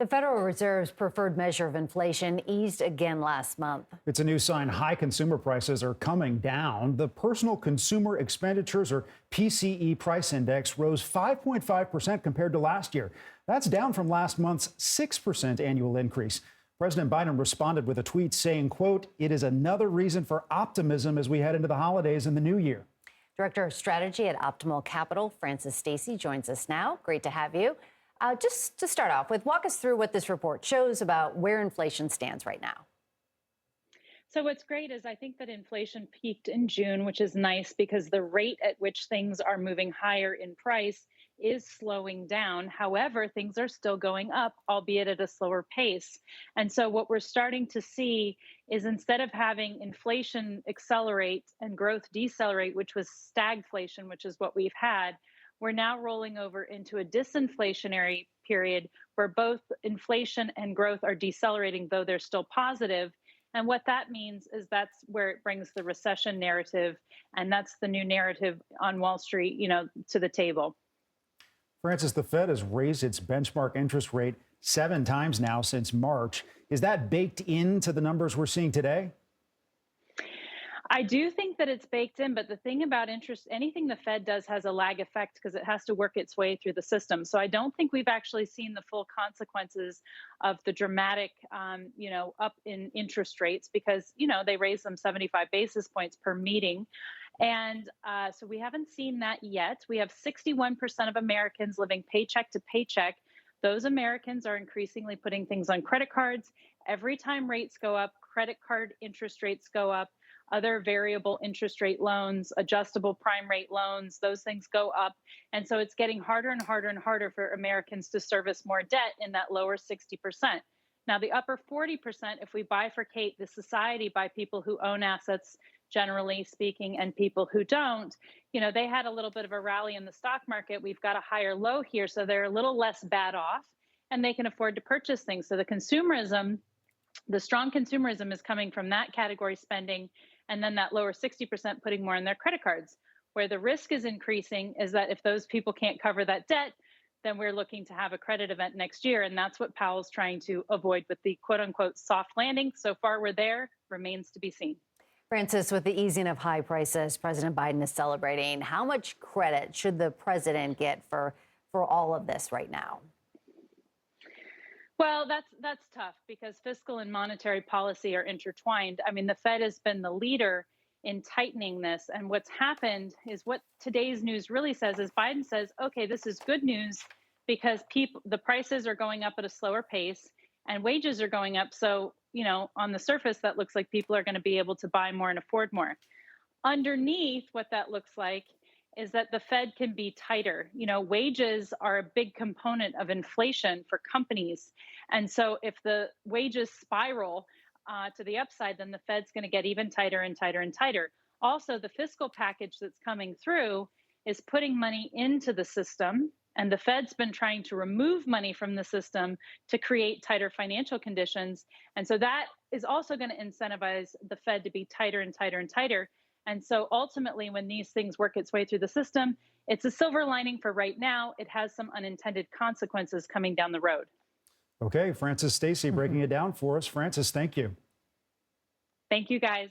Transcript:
The Federal Reserve's preferred measure of inflation eased again last month. It's a new sign high consumer prices are coming down. The Personal Consumer Expenditures, or PCE price index, rose 5.5% compared to last year. That's down from last month's 6% annual increase. President Biden responded with a tweet saying, quote, "It is another reason for optimism as we head into the holidays and the new year." Director of Strategy at Optimal Capital, Francis Stacy, joins us now. Great to have you. Just to start off with, walk us through what this report shows about where inflation stands right now. So what's great is I think that inflation peaked in June, which is nice because the rate at which things are moving higher in price is slowing down. However, things are still going up, albeit at a slower pace. And so what we're starting to see is instead of having inflation accelerate and growth decelerate, which was stagflation, which is what we've had, we're now rolling over into a disinflationary period where both inflation and growth are decelerating, though they're still positive. And what that means is that's where it brings the recession narrative, and that's the new narrative on Wall Street, to the table. Francis, the Fed has raised its benchmark interest rate 7 times now since March. Is that baked into the numbers we're seeing today? I do think that it's baked in, but the thing about interest, anything the Fed does has a lag effect because it has to work its way through the system. So I don't think we've actually seen the full consequences of the dramatic, up in interest rates because, they raise them 75 basis points per meeting. And so we haven't seen that yet. We have 61% of Americans living paycheck to paycheck. Those Americans are increasingly putting things on credit cards. Every time rates go up, credit card interest rates go up. Other variable interest rate loans, adjustable prime rate loans, those things go up. And so it's getting harder and harder and harder for Americans to service more debt in that lower 60%. Now, the upper 40%, if we bifurcate the society by people who own assets, generally speaking, and people who don't, they had a little bit of a rally in the stock market. We've got a higher low here, so they're a little less bad off and they can afford to purchase things. So the strong consumerism is coming from that category spending, and then that lower 60% putting more in their credit cards. Where the risk is increasing is that if those people can't cover that debt, then we're looking to have a credit event next year. And that's what Powell's trying to avoid with the quote unquote soft landing. So far we're there, remains to be seen. Francis, with the easing of high prices President Biden is celebrating, how much credit should the president get for all of this right now? Well, that's tough because fiscal and monetary policy are intertwined. I mean, the Fed has been the leader in tightening this. And what's happened is what today's news really says is Biden says, okay, this is good news because the prices are going up at a slower pace and wages are going up. So, on the surface, that looks like people are going to be able to buy more and afford more. Underneath what that looks like is that the Fed can be tighter. Wages are a big component of inflation for companies. And so if the wages spiral to the upside, then the Fed's going to get even tighter and tighter and tighter. Also, the fiscal package that's coming through is putting money into the system. And the Fed's been trying to remove money from the system to create tighter financial conditions. And so that is also going to incentivize the Fed to be tighter and tighter and tighter. And so ultimately, when these things work its way through the system, it's a silver lining for right now. It has some unintended consequences coming down the road. Okay, Francis Stacy breaking it down for us. Francis, thank you. Thank you, guys.